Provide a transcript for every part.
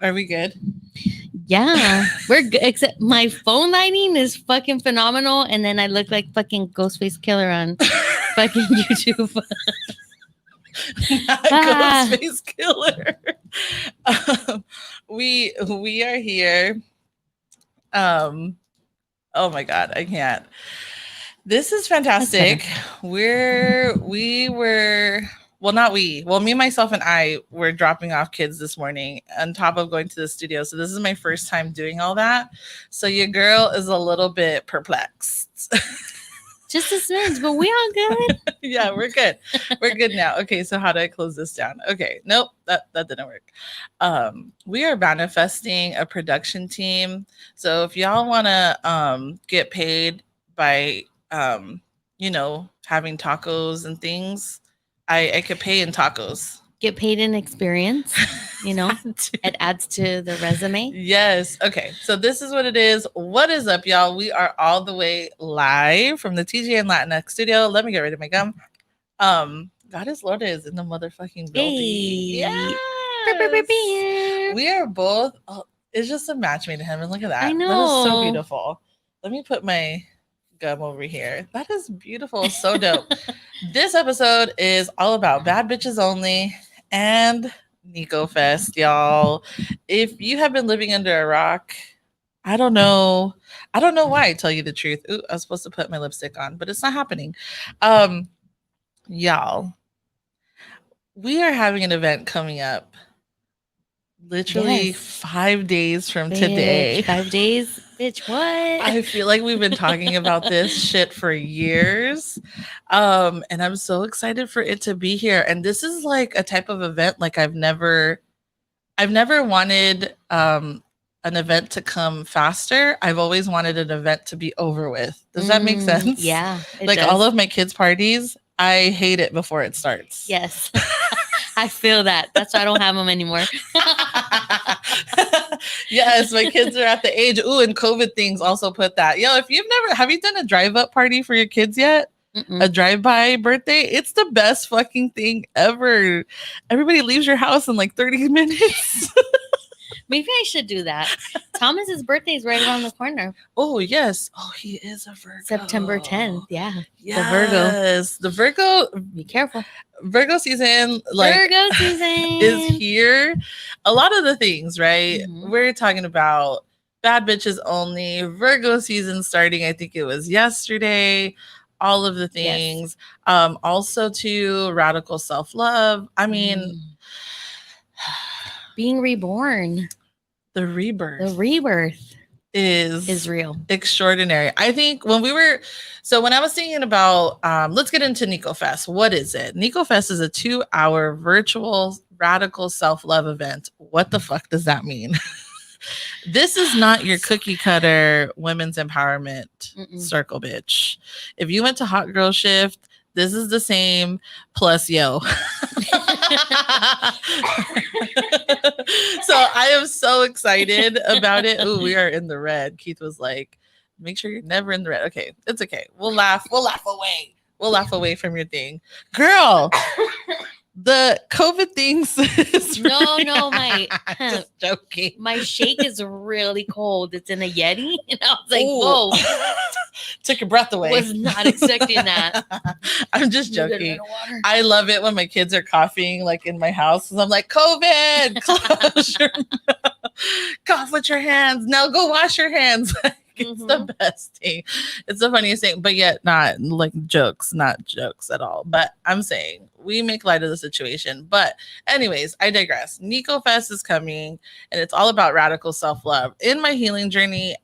Are we good? Yeah, we're good. Except my phone lighting is fucking phenomenal, and then I look like fucking Ghostface Killer on fucking YouTube. Not Ah, Ghostface Killer. We are here. Um, oh my god, I can't. This is that's better. fantastic. We were well, not we. Well, me, myself, and I were dropping off kids this morning on top of going to the studio. So this is my first time doing all that. So your girl is a little bit perplexed. Just a smidge, but we all good. Yeah, we're good. We're good now. Okay, so how do I close this down? Okay, nope, that didn't work. We are manifesting a production team. So if y'all want to get paid by having tacos and things, I could pay in tacos. Get paid in experience. You know, it adds to the resume. Yes. Okay. So this is what it is. What is up, y'all? We are all the way live from the TJ and Latinx studio. Let me get rid of my gum. Goddess Lorda is in the motherfucking building. Hey. Yes. We are both. Oh, it's just a match made in heaven. Look at that. I That is so know. beautiful. Let me put my gum over here. That is beautiful. So dope. This episode is all about bad bitches only and Nico Fest, y'all. If you have been living under a rock, I don't know. I don't know why, I tell you the truth. Ooh, I was supposed to put my lipstick on, but it's not happening. Y'all, we are having an event coming up literally Yes. 5 days from Bitch, today. 5 days? Bitch, what? I feel like we've been talking about this shit for years. And I'm so excited for it to be here. And this is like a type of event like I've never wanted an event to come faster. I've always wanted an event to be over with. Does that make sense? Yeah. Like all of my kids' parties, I hate it before it starts. Yes. I feel that. That's why I don't have them anymore. Yes, my kids are at the age. Ooh, and COVID things also put that. Yo, if you've never, have you done a drive-up party for your kids yet? Mm-mm. A drive-by birthday? It's the best fucking thing ever. Everybody leaves your house in like 30 minutes. Maybe I should do that. Thomas's birthday is right around the corner. Oh, yes. Oh, he is a Virgo. September 10th. Yeah. Yes. The Virgo. Be careful. Virgo season, like, Virgo season is here. A lot of the things, right? Mhm. We're talking about bad bitches only. Virgo season starting, I think it was yesterday. All of the things. Yes. Also to radical self-love. I mean, being reborn. The rebirth is real. Extraordinary. I think when I was thinking about, let's get into Nico Fest. What is it? Nico Fest is a 2-hour virtual radical self-love event. What the fuck does that mean? This is not your cookie cutter women's empowerment circle, bitch. If you went to Hot Girl Shift, this is the same plus yo. So I am so excited about it. Ooh, we are in the red. Keith was like, make sure you're never in the red. Okay, it's okay. We'll laugh away. We'll laugh away from your thing. Girl, the COVID things is No, my just joking. My shake is really cold. It's in a Yeti. And I was like, Ooh. whoa. Took your breath away. Was not expecting that. I'm just joking. I love it when my kids are coughing like in my house. I'm like, COVID, close your cough with your hands. Now go wash your hands. It's the best thing. It's the funniest thing, but yet not like not jokes at all. But I'm saying we make light of the situation. But anyways, I digress. Nico Fest is coming and it's all about radical self-love. In my healing journey,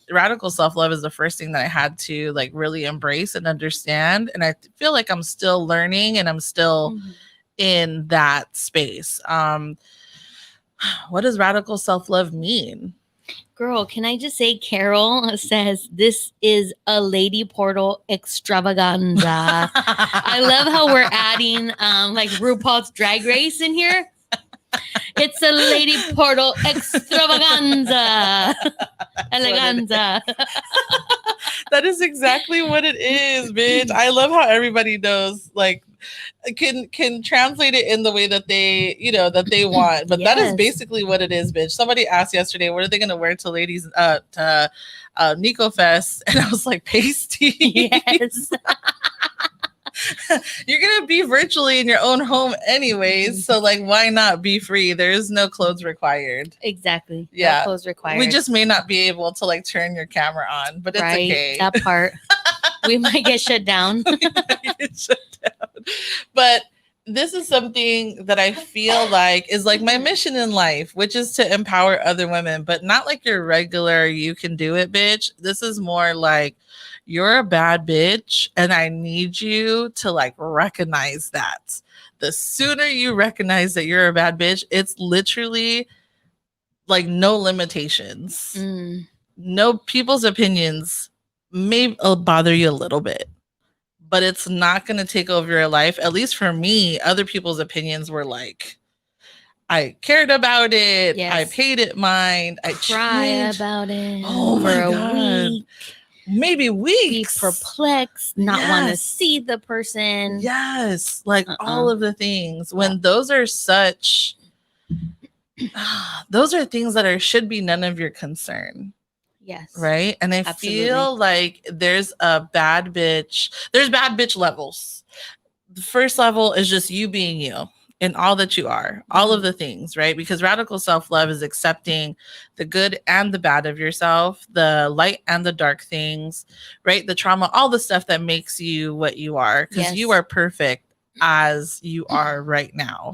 radical self-love is the first thing that I had to like really embrace and understand. And I feel like I'm still learning and I'm still in that space. What does radical self-love mean? Girl, can I just say Carol says this is a lady portal extravaganza. I love how we're adding like RuPaul's Drag Race in here. It's a lady portal extravaganza. Eleganza. That is exactly what it is, bitch. I love how everybody knows like can translate it in the way that they, that they want. But that is Yes. basically what it is, bitch. Somebody asked yesterday, what are they gonna wear to ladies to Nico Fest? And I was like, pasty. Yes. You're gonna be virtually in your own home anyways, so like why not be free? There is no clothes required. Exactly. Yeah. No clothes required. We just may not be able to like turn your camera on, but it's right. okay. That part. We might get shut down. But this is something that I feel like is like my mission in life, which is to empower other women, but not like your regular you can do it bitch. This is more like you're a bad bitch and I need you to like recognize that. The sooner you recognize that you're a bad bitch, it's literally like no limitations. No people's opinions may bother you a little bit, but it's not going to take over your life. At least for me, other people's opinions were like, I cared about it. Yes. I paid it mind. I Cry changed. about it Oh for my a God. week. Maybe weeks. Be perplexed, not want to Yes. see the person. Yes. Like all of the things. When those are such, those are things that should be none of your concern. Yes. Right. And I feel like there's a bad bitch. There's bad bitch levels. The first level is just you being you in all that you are, all of the things, right? Because radical self-love is accepting the good and the bad of yourself, the light and the dark things, right? The trauma, all the stuff that makes you what you are, because you are perfect as you are right now.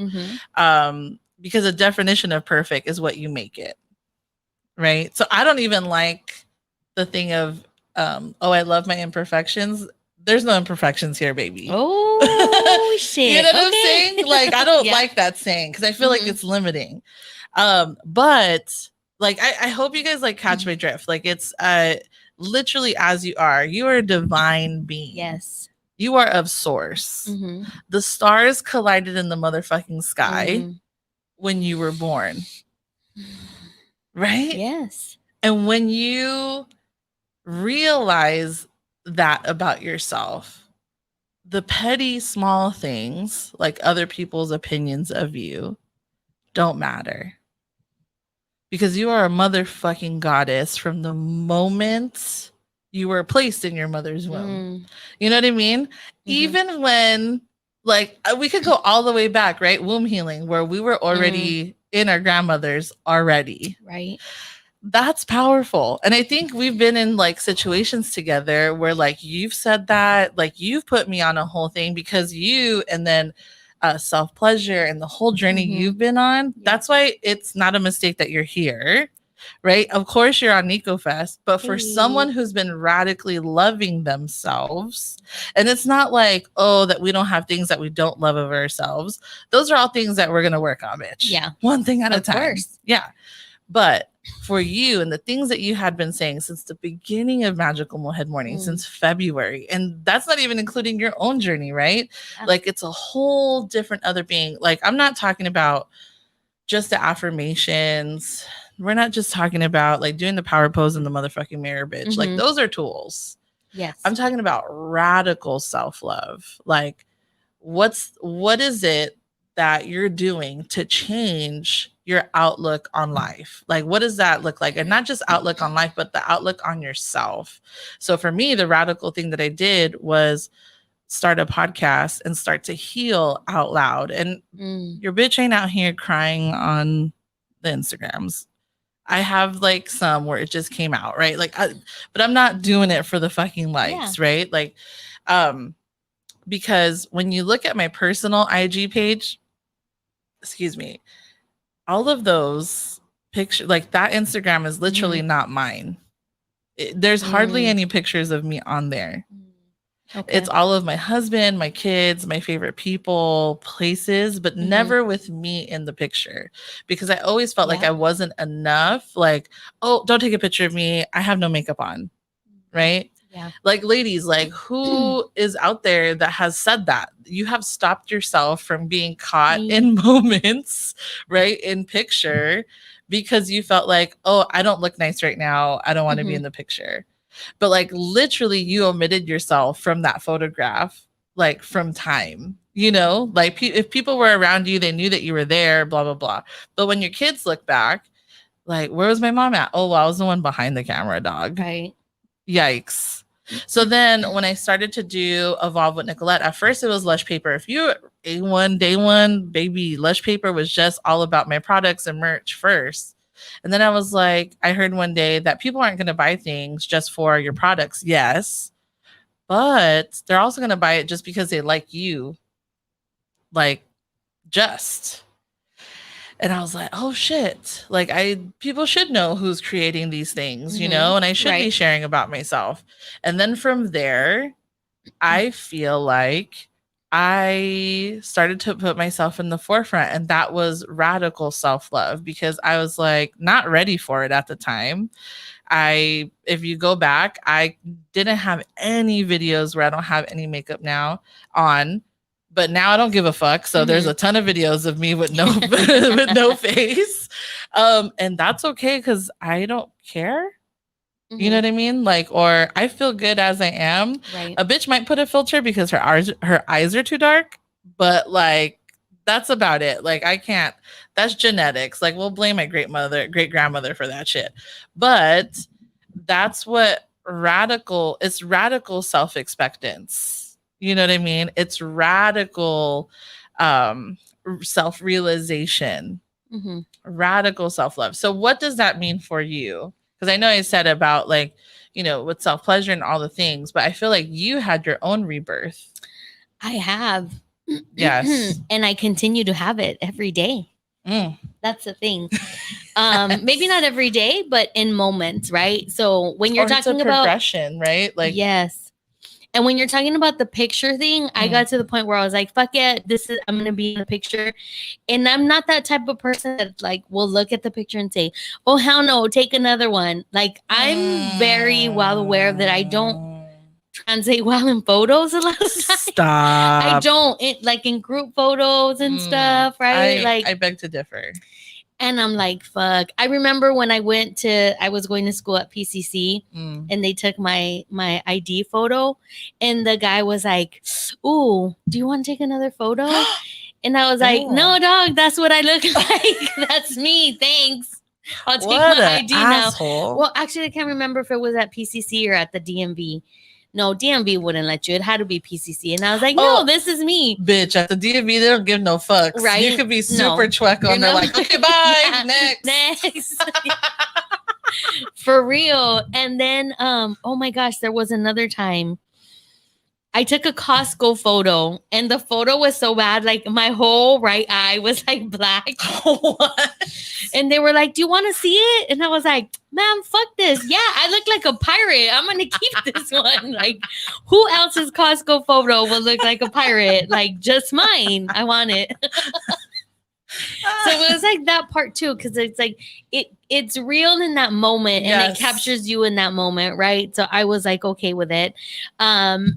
Because the definition of perfect is what you make it. Right. So I don't even like the thing of, I love my imperfections. There's no imperfections here, baby. Oh, shit. You know what I'm saying? Like, I don't like that saying because I feel like it's limiting. But like, I hope you guys like catch my drift. Like, it's literally as you are. You are a divine being. Yes. You are of source. The stars collided in the motherfucking sky when you were born. Right? Yes. And when you realize that about yourself, the petty small things like other people's opinions of you don't matter. Because you are a motherfucking goddess from the moment you were placed in your mother's womb. You know what I mean? Even when, like, we could go all the way back, right? Womb healing, where we were already in our grandmothers already. Right. That's powerful. And I think we've been in like situations together where like you've said that, like you've put me on a whole thing because you, and then self-pleasure and the whole journey you've been on. That's why it's not a mistake that you're here. Right. Of course you're on Nico Fest, but for someone who's been radically loving themselves, and it's not like, oh, that we don't have things that we don't love of ourselves. Those are all things that we're going to work on, bitch. Yeah. One thing at a time. Course. Yeah. But for you and the things that you had been saying since the beginning of Magical Mohead Morning, since February, and that's not even including your own journey, right? Yeah. Like it's a whole different other being. Like I'm not talking about just the affirmations. We're not just talking about like doing the power pose in the motherfucking mirror, bitch. Like those are tools. Yes. I'm talking about radical self-love. Like what is it that you're doing to change your outlook on life? Like, what does that look like? And not just outlook on life, but the outlook on yourself. So for me, the radical thing that I did was start a podcast and start to heal out loud. And your bitch ain't out here crying on the Instagrams. I have like some where it just came out, right? Like, but I'm not doing it for the fucking likes, right? Like, because when you look at my personal IG page, excuse me, all of those pictures, like that Instagram is literally not mine. There's hardly any pictures of me on there. Okay. It's all of my husband, my kids, my favorite people, places, but never with me in the picture, because I always felt like I wasn't enough. Like, oh, don't take a picture of me. I have no makeup on. Right. Yeah. Like ladies, like who is out there that has said that? You have stopped yourself from being caught in moments, right? In picture, because you felt like, oh, I don't look nice right now. I don't want to be in the picture. But like literally you omitted yourself from that photograph, like from time. You know, like if people were around you, they knew that you were there, blah, blah, blah. But when your kids look back, like, where was my mom at? Oh, well, I was the one behind the camera, dog. Right. Yikes. So then when I started to do Evolve with Nicolette, at first it was Lush Paper. If you A1, day one, baby, Lush Paper was just all about my products and merch first. And then I was like, I heard one day that people aren't going to buy things just for your products. Yes. But they're also going to buy it just because they like you. Like, just. And I was like, oh shit. Like people should know who's creating these things, you know, and I should be sharing about myself. And then from there, I feel like I started to put myself in the forefront, and that was radical self-love because I was like not ready for it at the time. If you go back, I didn't have any videos where I don't have any makeup now on. But now I don't give a fuck. So there's a ton of videos of me with no with no face. And that's okay because I don't care. You know what I mean? Like, or I feel good as I am. Right. A bitch might put a filter because her eyes are too dark, but like that's about it. Like I can't, that's genetics. Like we'll blame my great grandmother for that shit. But that's what it's radical self-expectance. You know what I mean? It's radical self-realization, radical self-love. So what does that mean for you? Because I know I said about like, you know, with self-pleasure and all the things, but I feel like you had your own rebirth. I have. Yes. And I continue to have it every day. That's the thing. Maybe not every day, but in moments, right? So when you're talking about progression, right? Like yes. And when you're talking about the picture thing, I got to the point where I was like, fuck it, I'm gonna be in the picture. And I'm not that type of person that like will look at the picture and say, oh hell no, take another one. Like I'm very well aware that I don't translate well in photos a lot of times. Stop. I don't like in group photos and stuff, right? I beg to differ. And I'm like, fuck. I remember when I was going to school at PCC and they took my ID photo and the guy was like, ooh, do you want to take another photo? And I was like, no, dog, that's what I look like. That's me. Thanks. I'll take my ID asshole. now. Well, actually, I can't remember if it was at PCC or at the DMV. No, DMV wouldn't let you. It had to be PCC. And I was like, no, this is me. Bitch, at the DMV, they don't give no fucks. Right? You could be super chueco and they're like, okay, bye, next. For real. And then, oh my gosh, there was another time. I took a Costco photo and the photo was so bad. Like my whole right eye was like black. What? And they were like, do you want to see it? And I was like, man, fuck this. Yeah, I look like a pirate. I'm going to keep this one. Like who else's Costco photo will look like a pirate? Like just mine. I want it. So it was like that part too. Cause it's like, it's real in that moment and it captures you in that moment. Right. So I was like, okay with it. And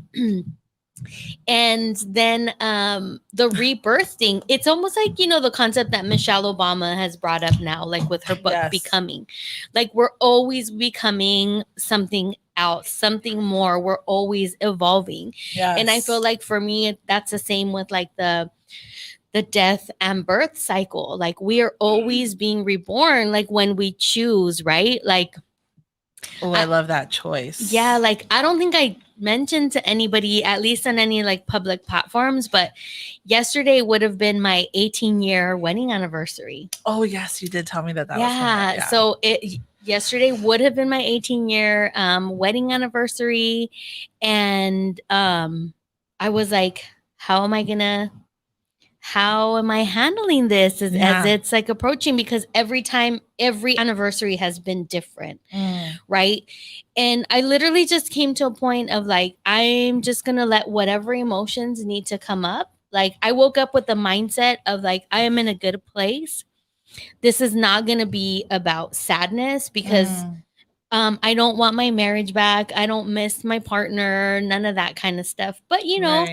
then the rebirth thing, it's almost like, you know, the concept that Michelle Obama has brought up now, like with her book, Becoming. Like we're always becoming something else, something more. We're always evolving. And I feel like for me, that's the same with like the death and birth cycle. Like we are always being reborn, like when we choose, right? Like, oh, I love that choice. Yeah, like I don't think I mentioned to anybody, at least on any like public platforms, but yesterday would have been my 18-year wedding anniversary. Oh yes, you did tell me that. Yeah, so yesterday would have been my 18-year wedding anniversary, and I was like, how am I handling this as it's like approaching? Because every anniversary has been different, right? And I literally just came to a point of like, I'm just going to let whatever emotions need to come up. Like I woke up with the mindset of like, I am in a good place. This is not going to be about sadness because I don't want my marriage back. I don't miss my partner, none of that kind of stuff. But you know,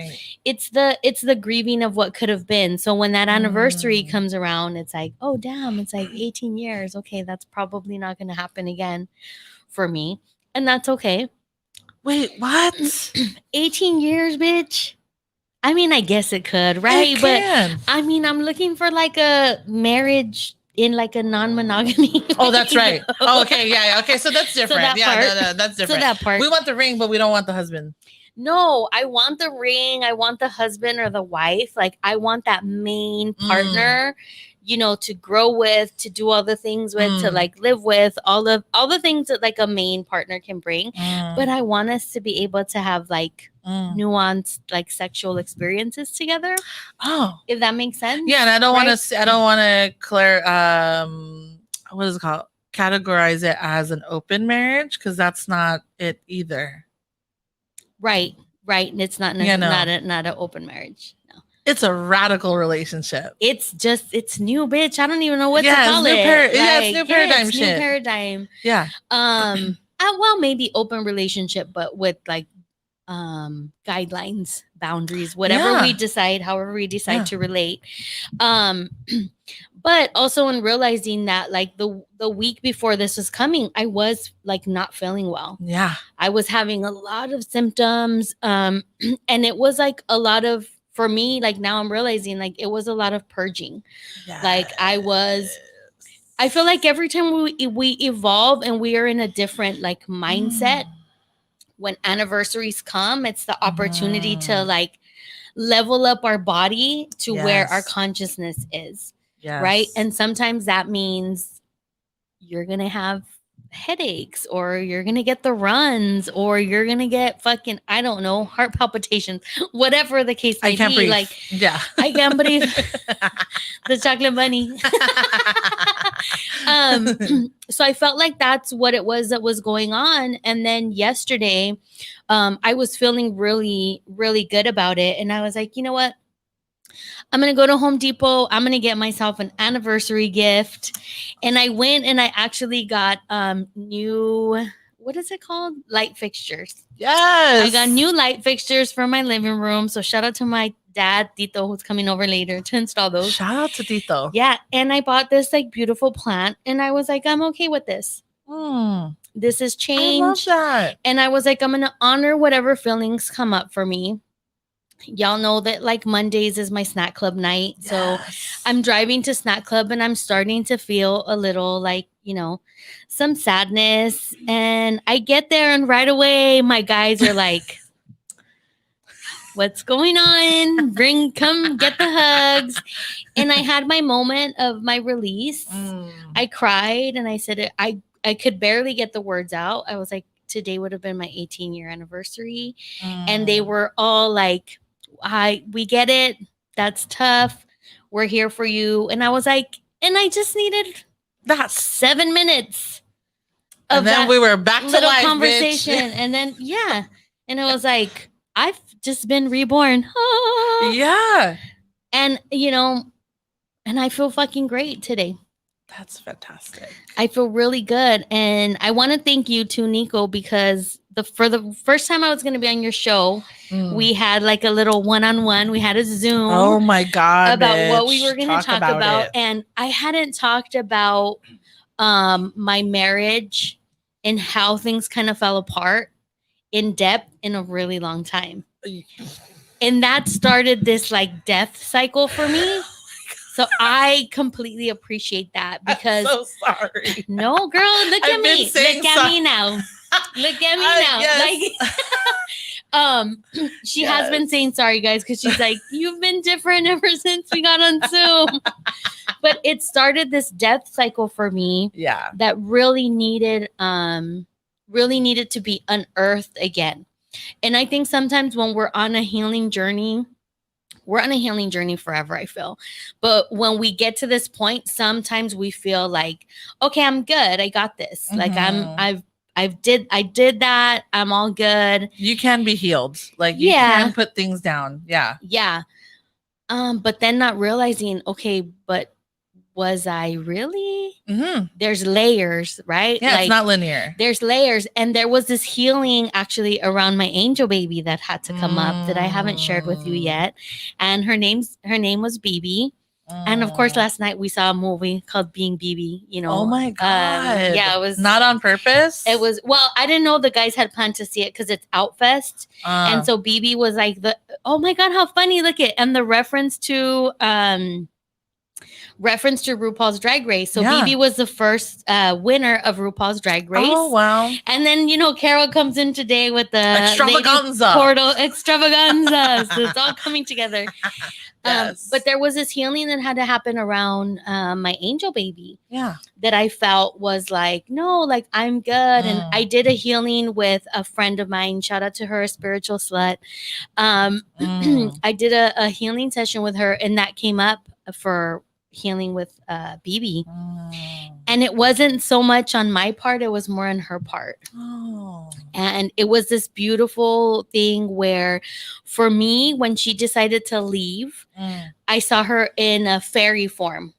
it's the grieving of what could have been. So when that anniversary comes around, it's like, oh damn, it's like 18 years. Okay, that's probably not going to happen again for me. And that's okay. Wait, what? 18 years, bitch. I mean, I guess it could, right? It can. But I mean, I'm looking for like a marriage in like a non-monogamy. Oh, that's way, right. though. Oh, okay. Yeah. Okay. So that's different. that yeah. part. No, that's different. So that part. We want the ring, but we don't want the husband. No, I want the ring. I want the husband or the wife. Like, I want that main partner, you know, to grow with, to do all the things with, to like live with, all the things that like a main partner can bring. But I want us to be able to have like nuanced like sexual experiences together. Oh, if that makes sense. Yeah, and I don't want to. I don't want to what is it called? Categorize it as an open marriage because that's not it either. Right. And it's not not an open marriage. No. It's a radical relationship. It's new, bitch. I don't even know what to call it. It's new paradigm shit. New paradigm. Yeah. Well, maybe open relationship, but with like guidelines, boundaries, whatever we decide, however we decide to relate. But also in realizing that like the week before this was coming, I was like not feeling well. Yeah. I was having a lot of symptoms. And it was like a lot of, for me, like now I'm realizing like it was a lot of purging. Yes. Like I feel like every time we evolve and we are in a different like mindset, when anniversaries come, it's the opportunity to like level up our body to where our consciousness is. Yes. Right. And sometimes that means you're going to have headaches, or you're going to get the runs, or you're going to get fucking, I don't know, heart palpitations, whatever the case may be. Breathe. Like, I can't breathe. The chocolate bunny. So I felt like that's what it was that was going on. And then yesterday, I was feeling really, really good about it. And I was like, you know what? I'm going to go to Home Depot. I'm going to get myself an anniversary gift. And I went and I actually got new, what is it called? Light fixtures. Yes. I got new light fixtures for my living room. So shout out to my dad, Tito, who's coming over later to install those. Shout out to Tito. Yeah. And I bought this like beautiful plant. And I was like, I'm okay with this. This is change. I love that. And I was like, I'm going to honor whatever feelings come up for me. Y'all know that like Mondays is my snack club night. Yes. So I'm driving to snack club and I'm starting to feel a little like, you know, some sadness. And I get there and right away my guys are like, what's going on? Come get the hugs. And I had my moment of my release. I cried and I said, I could barely get the words out. I was like, today would have been my 18-year anniversary. And they were all like, we get it. That's tough. We're here for you. And I was like, and I just needed that 7 minutes of and then that we were back to little life, conversation. bitch. And then, and it was like, I've just been reborn. Yeah. And, you know, and I feel fucking great today. That's fantastic. I feel really good. And I want to thank you too, Nico, because for the first time I was going to be on your show, we had like a little one-on-one. We had a Zoom. Oh my God. About what we were going to talk about. And I hadn't talked about my marriage and how things kind of fell apart in depth in a really long time. And that started this like death cycle for me. So I completely appreciate that because I'm so sorry. No, girl, look at me. Look at me now. Look at me now. Yes. Like she has been saying sorry, guys, because she's like, you've been different ever since we got on Zoom. But it started this death cycle for me. Yeah. That really needed to be unearthed again. And I think sometimes when we're on a healing journey, we're on a healing journey forever, I feel. But when we get to this point, sometimes we feel like, okay, I'm good. I got this. Like I did that. I'm all good. You can be healed. Like you can put things down. Yeah. Yeah. But then not realizing, okay, but was I really? There's layers, right? Yeah, like, it's not linear. There's layers. And there was this healing actually around my angel baby that had to come up that I haven't shared with you yet. And her name was BB. And of course, last night we saw a movie called Being BB. You know, Oh my God. yeah, it was not on purpose. It was, well, I didn't know the guys had planned to see it because it's Outfest. And so BB was like, oh my God, how funny, look it. And the reference to RuPaul's Drag Race. So BB was the first winner of RuPaul's Drag Race. Oh, wow. And then, you know, Carol comes in today with the extravaganza. Portal extravaganza. So it's all coming together. Yes. But there was this healing that had to happen around my angel baby. Yeah. That I felt was like, no, like I'm good. And I did a healing with a friend of mine. Shout out to her, a spiritual slut. I did a healing session with her, and that came up for healing with BB. And it wasn't so much on my part, it was more on her part. And it was this beautiful thing where for me, when she decided to leave, I saw her in a fairy form.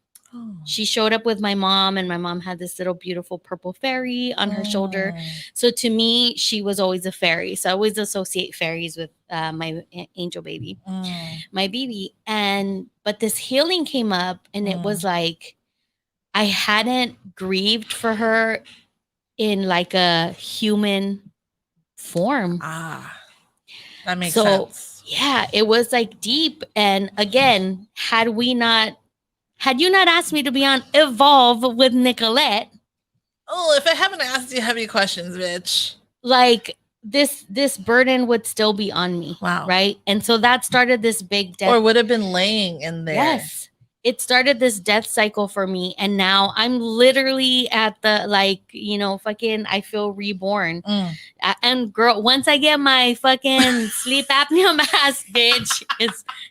She showed up with my mom, and my mom had this little beautiful purple fairy on her shoulder. So to me, she was always a fairy. So I always associate fairies with my angel baby, my baby. But this healing came up, and it was like I hadn't grieved for her in like a human form. That makes sense. Yeah, it was like deep. And again, had you not asked me to be on Evolve with Nicolette. Oh, if I haven't asked you heavy questions, bitch. Like this burden would still be on me. Wow. Right. And so that started this big death. Or would have been laying in there. Yes. It started this death cycle for me. And now I'm literally at the, like, you know, fucking, I feel reborn. And girl, once I get my fucking sleep apnea mask, bitch,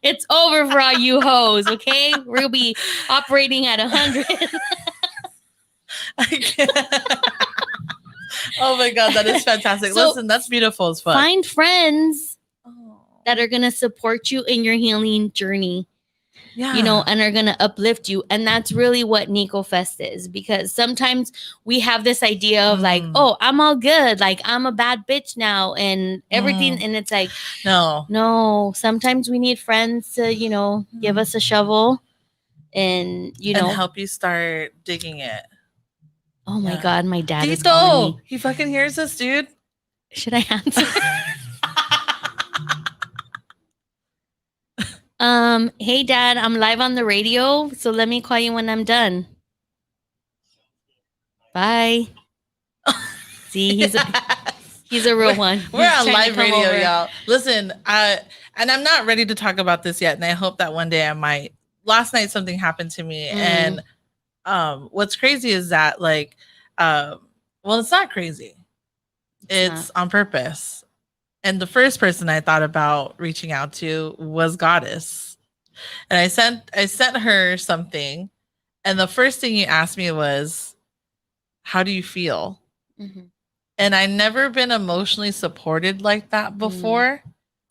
it's over for all you hoes. Okay. We'll be operating at 100. I can't. Oh my God. That is fantastic. So listen, that's beautiful as fuck. Find friends that are going to support you in your healing journey. Yeah. You know, and are going to uplift you. And that's really what Nico Fest is, because sometimes we have this idea of like, oh, I'm all good. Like I'm a bad bitch now and everything. And it's like, no, sometimes we need friends to, you know, give us a shovel and, you know, and help you start digging it. Oh my God. My dad Tito, is calling me. He fucking hears us, dude. Should I answer? Hey Dad, I'm live on the radio, so let me call you when I'm done. Bye. See, he's a real one. We're on live radio, y'all. Listen, and I'm not ready to talk about this yet, and I hope that one day I might. Last night something happened to me, and what's crazy is that like well, it's not crazy. It's on purpose. And the first person I thought about reaching out to was Goddess. And I sent her something. And the first thing you asked me was, how do you feel? And I never been emotionally supported like that before.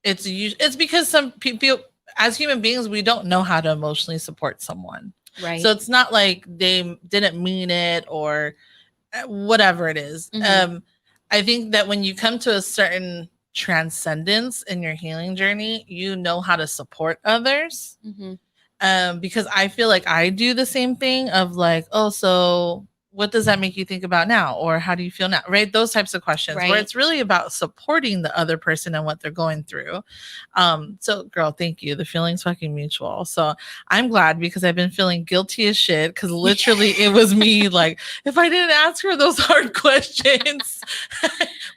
It's because some people, as human beings, we don't know how to emotionally support someone. Right. So it's not like they didn't mean it or whatever it is. I think that when you come to a certain transcendence in your healing journey, you know how to support others. Because I feel like I do the same thing of like, oh, so what does that make you think about now? Or how do you feel now? Right? Those types of questions where it's really about supporting the other person and what they're going through. So girl, thank you. The feeling's fucking mutual. So I'm glad because I've been feeling guilty as shit because literally it was me like, if I didn't ask her those hard questions,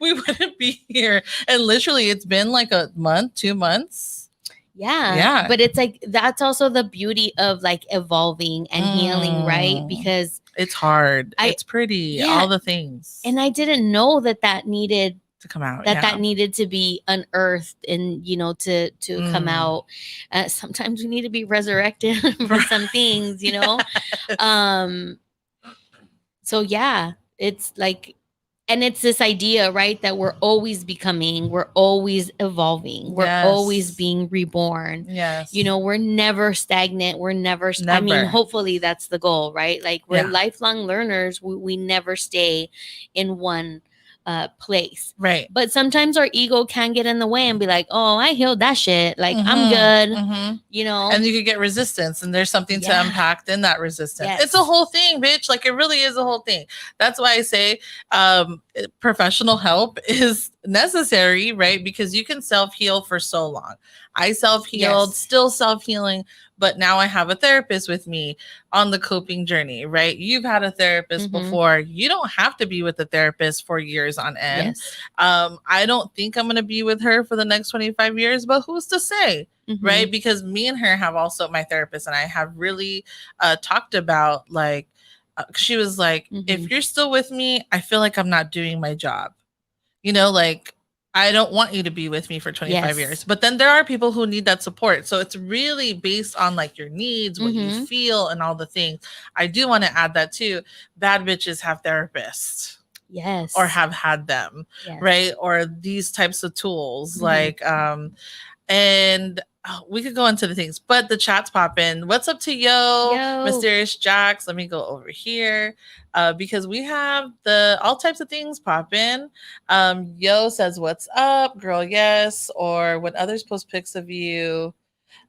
we wouldn't be here. And literally it's been like a month, 2 months. Yeah. But it's like, that's also the beauty of like evolving and healing, right? Because it's hard. It's pretty, all the things. And I didn't know that needed to come out. That needed to be unearthed and, you know, to come out. Sometimes we need to be resurrected for some things, you know? So yeah, it's like, and it's this idea, right, that we're always becoming, we're always evolving, we're always being reborn. Yes. You know, we're never stagnant. We're never. I mean, hopefully that's the goal, right? Like we're lifelong learners. We never stay in one place. Right. But sometimes our ego can get in the way and be like, oh, I healed that shit. Like, I'm good. You know? And you could get resistance, and there's something to unpack in that resistance. Yes. It's a whole thing, bitch. Like, it really is a whole thing. That's why I say professional help is necessary, right? Because you can self-heal for so long. I self-healed, still self-healing, but now I have a therapist with me on the coping journey, right? You've had a therapist before. You don't have to be with a therapist for years on end. I don't think I'm going to be with her for the next 25 years, but who's to say? Right? Because me and her have also, my therapist and I have really talked about, like, she was like, if you're still with me, I feel like I'm not doing my job. You know, like, I don't want you to be with me for 25 years. But then there are people who need that support. So it's really based on, like, your needs, what you feel, and all the things. I do want to add that too. Bad bitches have therapists. Yes. Or have had them. Right? Or these types of tools. Like, and we could go into the things, but the chat's popping. What's up to yo, Mysterious Jax? Let me go over here because we have all types of things popping. Yo says, "What's up, girl?" Yes. Or when others post pics of you,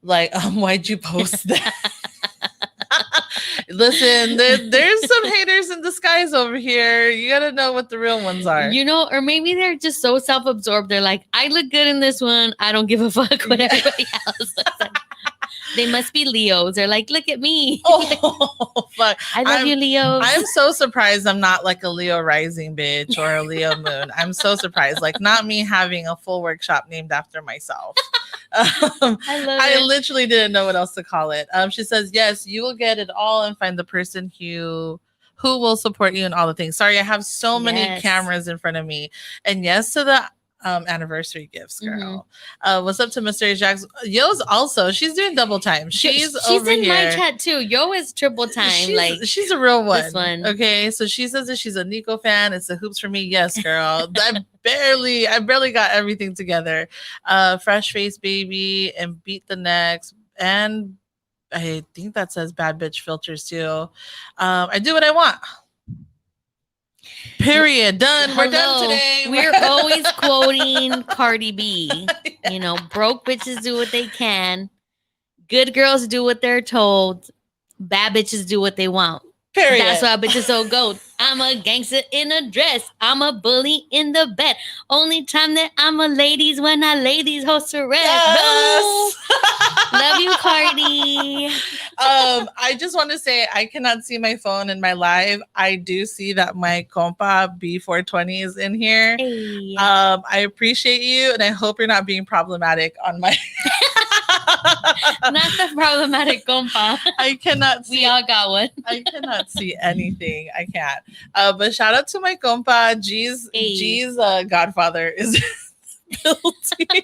like, why'd you post that? Listen, there's some haters in disguise over here. You gotta know what the real ones are. You know, or maybe they're just so self-absorbed. They're like, I look good in this one. I don't give a fuck what everybody else looks like. They must be Leos. They're like, look at me. Oh, fuck. I love you, Leos. I'm so surprised I'm not like a Leo rising bitch or a Leo moon. I'm so surprised. Like, not me having a full workshop named after myself. I literally didn't know what else to call it. She says, yes, you will get it all and find the person who will support you in all the things. Sorry, I have so many cameras in front of me. And yes to the anniversary gifts, girl. What's up to Mr. Jax? Yo's also, she's doing double time. She's over in here. My chat too. Yo is triple time. She's a real one. This one. Okay, so she says that she's a Nico fan. It's the hoops for me. Yes, girl. I barely got everything together. Fresh face baby and beat the next, and I think that says bad bitch filters too. I do what I want. Period. Done. We're done today. We're always quoting Cardi B. You know, broke bitches do what they can. Good girls do what they're told. Bad bitches do what they want. Period. That's why bitches so gold. I'm a gangster in a dress. I'm a bully in the bed. Only time that I'm a ladies when I lay these hoes to rest. Yes. Love you, Cardi. I just want to say I cannot see my phone in my live. I do see that my compa B420 is in here. Hey. I appreciate you, and I hope you're not being problematic on my. Not the problematic compa. I cannot see. We all got one. I cannot see anything. I can't. But shout out to my compa. G's godfather is building.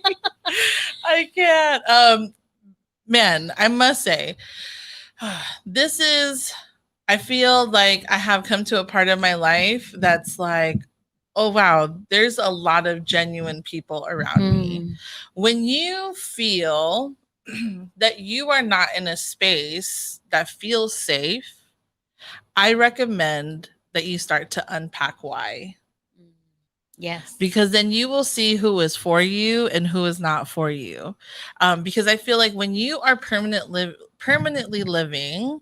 I can't. Man, I must say, this is. I feel like I have come to a part of my life that's like, oh wow, there's a lot of genuine people around me. When you feel that you are not in a space that feels safe, I recommend that you start to unpack why. Yes. Because then you will see who is for you and who is not for you. Because I feel like when you are permanently living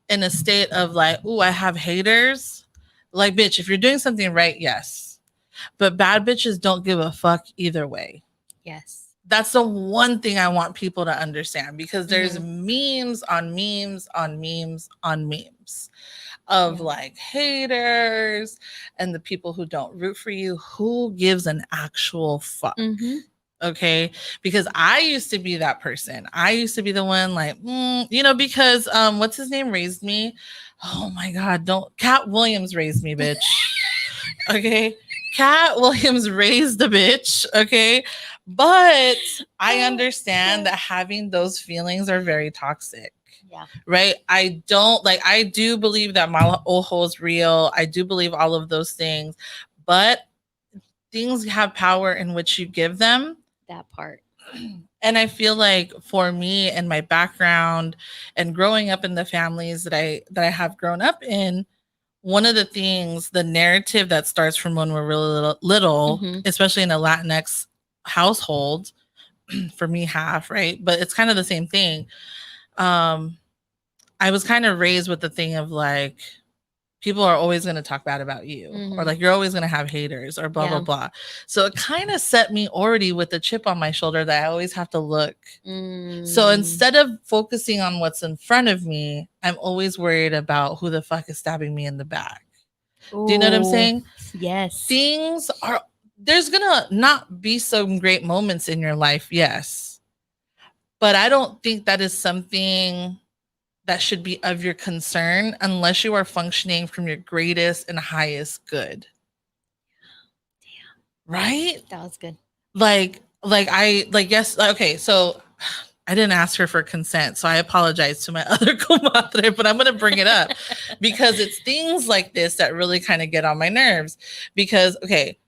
in a state of like, oh, I have haters, like, bitch, if you're doing something right, yes. But bad bitches don't give a fuck either way. Yes. That's the one thing I want people to understand, because there's memes on memes on memes on memes of like haters and the people who don't root for you. Who gives an actual fuck? Okay, because I used to be that person. I used to be the one like, you know, because what's his name raised me? Oh my God, Cat Williams raised me, bitch. Okay, Cat Williams raised a bitch. Okay, but I understand that having those feelings are very toxic. Yeah. Right. I do believe that Mala Ojo is real. I do believe all of those things, but things have power in which you give them. That part. And I feel like for me and my background and growing up in the families that I have grown up in, one of the things, the narrative that starts from when we're really little, Mhm. especially in a Latinx household, for me, half, right? But it's kind of the same thing. I was kind of raised with the thing of like, people are always going to talk bad about you, or Mhm. like you're always going to have haters, or blah, blah, Yeah. blah. So it kind of set me already with a chip on my shoulder that I always have to look. So Mm. instead of focusing on what's in front of me, I'm always worried about who the fuck is stabbing me in the back. Do you know what I'm Ooh, saying? yes. Things are, there's gonna not be some great moments in your life, yes. But I don't think that is something that should be of your concern unless you are functioning from your greatest and highest good. Right? That was good. Yes, okay, so I didn't ask her for consent, so I apologize to my other comadre, but I'm gonna bring it up because it's things like this that really kind of get on my nerves. Because okay,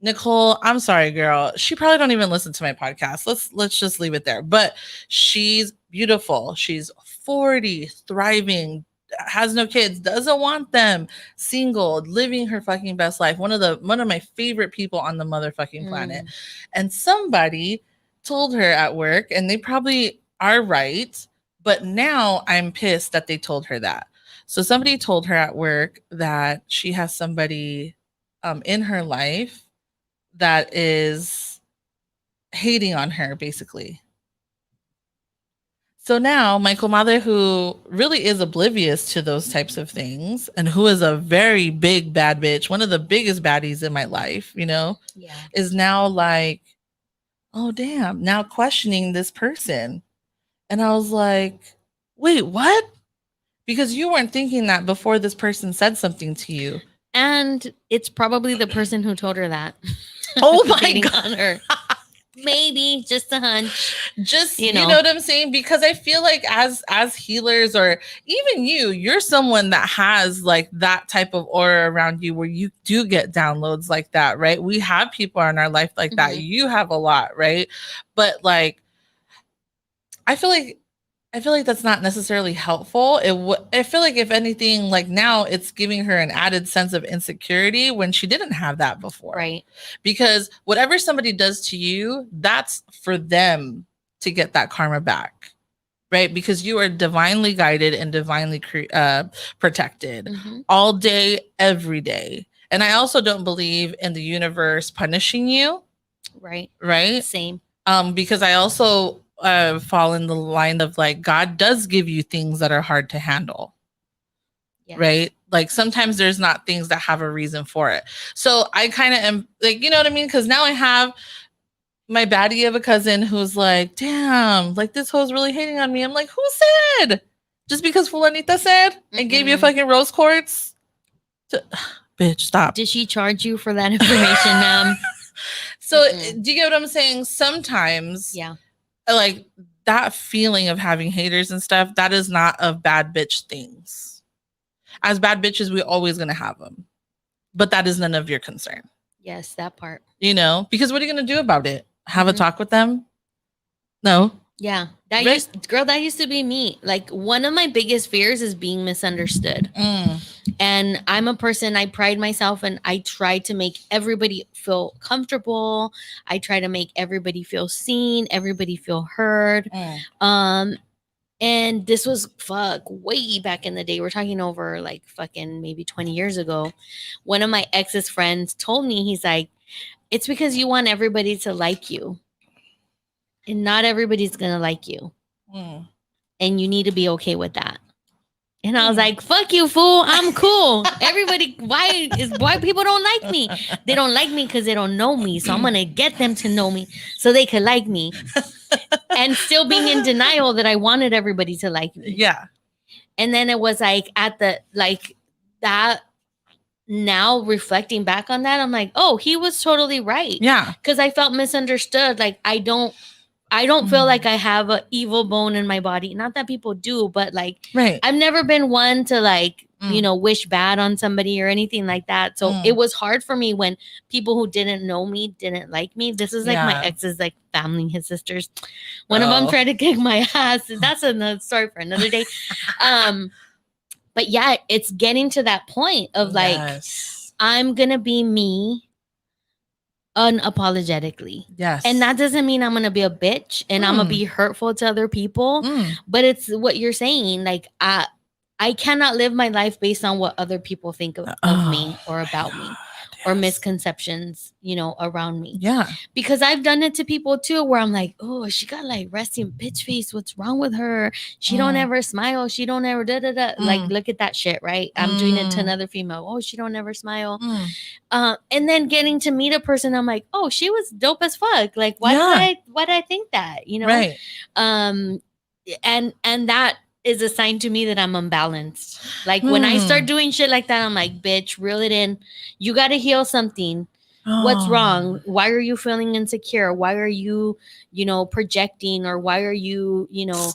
Nicole, I'm sorry, girl. She probably don't even listen to my podcast. Let's just leave it there. But she's beautiful. She's 40, thriving, has no kids, doesn't want them, single, living her fucking best life. One of my favorite people on the motherfucking planet. And somebody told her at work, and they probably are right, but now I'm pissed that they told her that. So somebody told her at work that she has somebody in her life that is hating on her, basically. So now my comadre, who really is oblivious to those types of things and who is a very big bad bitch, one of the biggest baddies in my life, Yeah. is now like, oh damn, now questioning this person. And I was like, wait, what? Because you weren't thinking that before this person said something to you. And it's probably the person who told her that. Oh my Hating God. on her. Maybe just a hunch. Just you know what I'm saying? Because I feel like as healers, or even you're someone that has like that type of aura around you where you do get downloads like that, right? We have people in our life like that. You have a lot, right? But like I feel like that's not necessarily helpful. I feel like if anything, like now it's giving her an added sense of insecurity when she didn't have that before. Right. Because whatever somebody does to you, that's for them to get that karma back. Right? Because you are divinely guided and divinely protected all day, every day. And I also don't believe in the universe punishing you. Right. Right? Same. Because I also fall in the line of like, God does give you things that are hard to handle. Yes. Right? Like sometimes there's not things that have a reason for it. So I kind of am like, you know what I mean? Because now I have my baddie of a cousin who's like, damn, like this hoe's really hating on me. I'm like, who said? Just because Fulanita said and gave you fucking rose quartz? Bitch, stop. Did she charge you for that information, ma'am? So do you get what I'm saying? Sometimes, yeah, like that feeling of having haters and stuff, that is not of bad bitch things. As bad bitches, we're always gonna have them, but that is none of your concern. Yes, that part. Because what are you gonna do about it? Have a talk with them? No. Yeah, that used to be me. Like one of my biggest fears is being misunderstood. And I'm a person, I pride myself and I try to make everybody feel comfortable. I try to make everybody feel seen, everybody feel heard. And this was way back in the day. We're talking over like fucking maybe 20 years ago. One of my ex's friends told me, he's like, it's because you want everybody to like you. And not everybody's gonna like you. And you need to be okay with that. And I was like, fuck you, fool. I'm cool. Everybody, why people don't like me? They don't like me because they don't know me. So I'm gonna get them to know me so they could like me. And still being in denial that I wanted everybody to like me. Yeah. And then it was like that. Now reflecting back on that, I'm like, oh, he was totally right. Yeah. Because I felt misunderstood. Like I don't feel like I have an evil bone in my body. Not that people do, but like, right. I've never been one to like, wish bad on somebody or anything like that. So it was hard for me when people who didn't know me didn't like me. This is like my ex's like family, his sisters. One of them tried to kick my ass. That's another story for another day. But yeah, it's getting to that point of like, Yes. I'm gonna be me unapologetically. Yes. And that doesn't mean I'm gonna be a bitch and I'm gonna be hurtful to other people. But it's what you're saying. Like I cannot live my life based on what other people think of me or about me. Or misconceptions, you know, around me. Yeah. Because I've done it to people too, where I'm like, oh, she got like resting bitch face. What's wrong with her? She don't ever smile. She don't ever da da da. Like, look at that shit, right? I'm doing it to another female. Oh, she don't ever smile. And then getting to meet a person, I'm like, oh, she was dope as fuck. Like, why did I think that? You know? Right. And that is a sign to me that I'm unbalanced. Like when I start doing shit like that, I'm like, bitch, reel it in. You got to heal something. What's wrong? Why are you feeling insecure? Why are you, you know, projecting, or why are you, you know,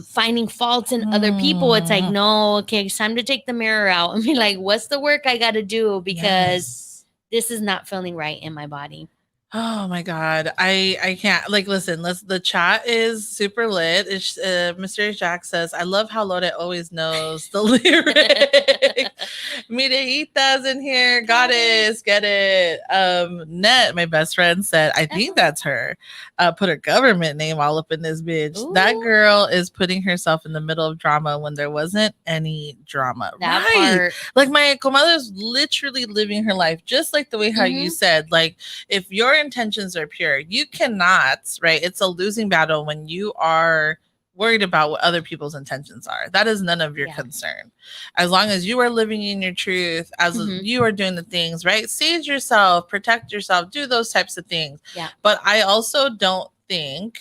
finding faults in other people? It's like, no, okay, it's time to take the mirror out and be like, what's the work I got to do? Because this is not feeling right in my body. Oh my God. I can't, like, listen, the chat is super lit. It's Mysterious Jack says, I love how Lotte always knows the lyric. Mireitas in here, goddess, get it. Net, my best friend, said, I think that's her. Put her government name all up in this bitch. Ooh. That girl is putting herself in the middle of drama when there wasn't any drama. That part. Like my comadre's literally living her life just like the way how you said, like, if your intentions are pure, you cannot, right? It's a losing battle when you are worried about what other people's intentions are. That is none of your concern. As long as you are living in your truth, as you are doing the things, right? Save yourself, protect yourself, do those types of things. Yeah. But I also don't think,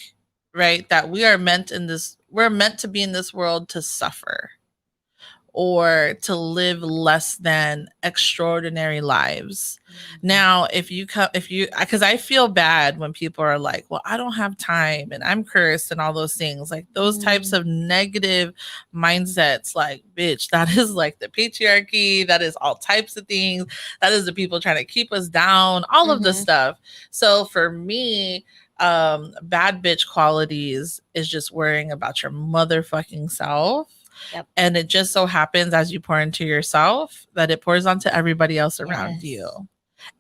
right, that we're meant to be in this world to suffer or to live less than extraordinary lives. Now, because I feel bad when people are like, well, I don't have time and I'm cursed and all those things, like those types of negative mindsets, like, bitch, that is like the patriarchy. That is all types of things. That is the people trying to keep us down, all of the stuff. So for me, bad bitch qualities is just worrying about your motherfucking self. Yep. And it just so happens as you pour into yourself that it pours onto everybody else around you.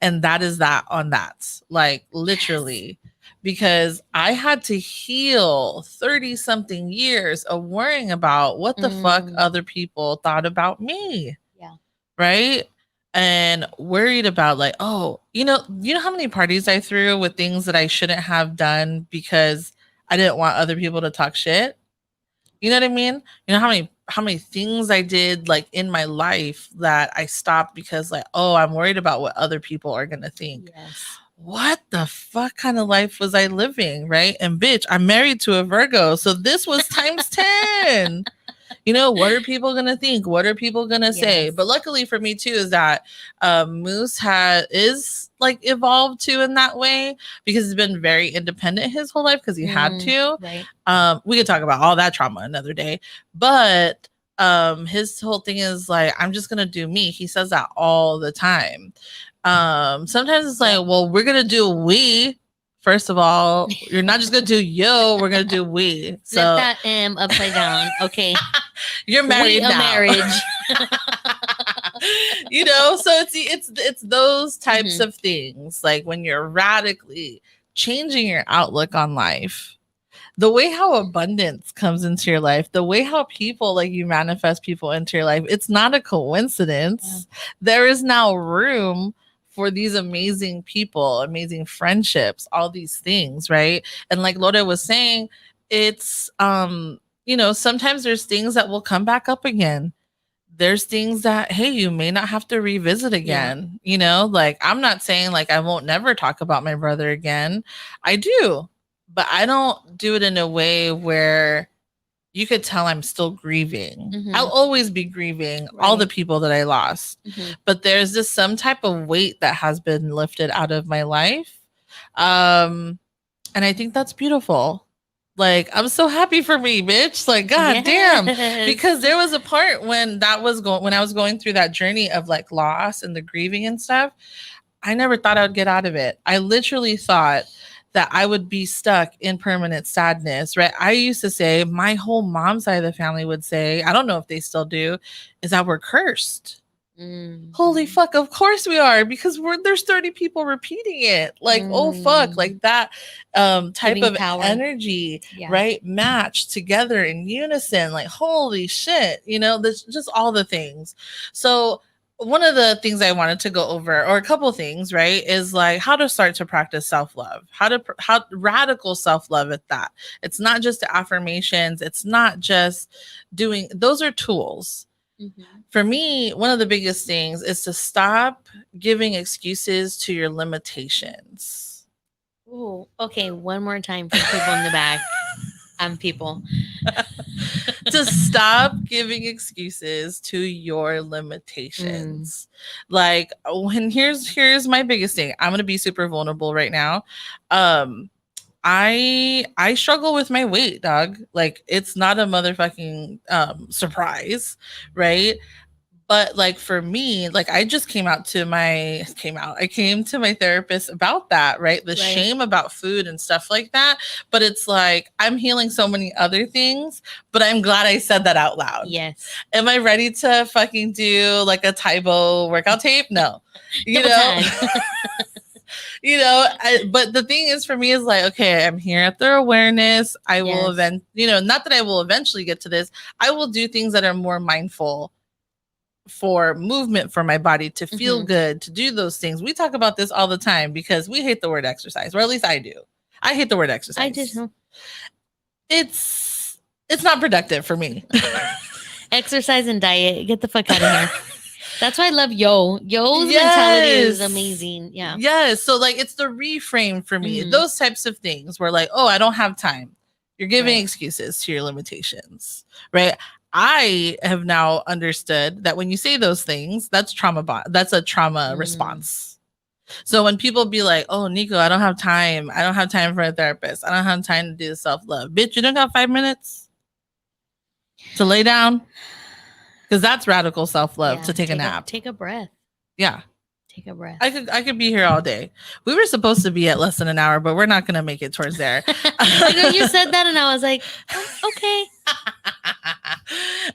And that is that on that, like literally, because I had to heal 30 something years of worrying about what the fuck other people thought about me. Yeah. Right. And worried about like, oh, you know how many parties I threw with things that I shouldn't have done because I didn't want other people to talk shit. You know what I mean? You know how many things I did like in my life that I stopped because like, oh, I'm worried about what other people are going to think. Yes. What the fuck kind of life was I living, right? And bitch, I'm married to a Virgo, so this was times 10. You know, what are people going to think? What are people going to say? But luckily for me too is that Moose is like evolved too in that way because he's been very independent his whole life because he had to. Right. We could talk about all that trauma another day, but his whole thing is like, I'm just going to do me. He says that all the time. Sometimes it's like, well, we're going to do we. First of all, you're not just gonna do yo, we're gonna do we. So flip that M upside down. Okay. You're married now. Marriage. You know, so it's those types of things. Like when you're radically changing your outlook on life, the way how abundance comes into your life, the way how people like you manifest people into your life, it's not a coincidence. Yeah. There is now room for these amazing people, amazing friendships, all these things, right? And like Lotte was saying, it's you know, sometimes there's things that will come back up again. There's things that, hey, you may not have to revisit again. You know, like I'm not saying like I won't never talk about my brother again. I do, but I don't do it in a way where you could tell I'm still grieving. I'll always be grieving all the people that I lost. But there's just some type of weight that has been lifted out of my life. And I think that's beautiful. Like, I'm so happy for me, bitch. Like, God damn. Because there was a part when I was going through that journey of like loss and the grieving and stuff. I never thought I would get out of it. I literally thought that I would be stuck in permanent sadness, right? I used to say, my whole mom's side of the family would say, I don't know if they still do, is that we're cursed. Holy Mhm. fuck, of course we are, because there's 30 people repeating it. Like, oh fuck, Mm. like that type Giving of power. energy, Yeah. right? Matched together in unison. Like, holy shit, there's just all the things. So one of the things I wanted to go over, or a couple of things, right, is like how to start to practice self-love, how radical self-love at that. It's not just affirmations, it's not just doing, those are tools. Mhm. For me, one of the biggest things is to stop giving excuses to your limitations. Oh, okay. One more time for the people in the back. People. To stop giving excuses to your Mm. limitations. Like, when here's my biggest thing. I'm going to be super vulnerable right now. Um I struggle with my weight, dog. Like, it's not a motherfucking surprise, right? But like for me, like I just I came to my therapist about that, right? The Right. shame about food and stuff like that. But it's like I'm healing so many other things, but I'm glad I said that out loud. Yes. Am I ready to fucking do like a Taibo workout tape? No. You Double know, time. but the thing is for me is like, okay, I'm here at their awareness. I will Yes. not that I will eventually get to this. I will do things that are more mindful for movement for my body to feel Mhm. good, to do those things. We talk about this all the time because we hate the word exercise, or at least I do. I hate the word I exercise. just It's not productive for me. exercise and diet. Get the fuck out of here. That's why I love Yo. Yo's mentality is Yes. amazing. Yeah. Yes. So like it's the reframe for me. Mhm. Those types of things where like, oh, I don't have time. You're giving Right. excuses to your limitations, right? I have now understood that when you say those things, that's that's a trauma Mm. response. So when people be like, "Oh, Nico, I don't have time. I don't have time for a therapist. I don't have time to do the self-love." Bitch, you don't got 5 minutes to lay down? Cuz that's radical self-love, Yeah. to take a nap. Take a breath. Yeah. Take a breath. I could be here all day. We were supposed to be at less than an hour, but we're not going to make it towards there. I know you said that, and I was like, oh, okay.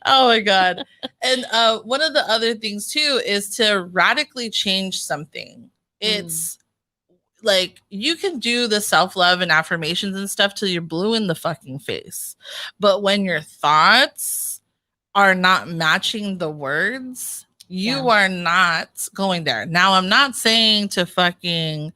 Oh my god. And one of the other things too is to radically change something. It's like you can do the self-love and affirmations and stuff till you're blue in the fucking face. But when your thoughts are not matching the words, you Yeah. are not going there. Now, I'm not saying to fucking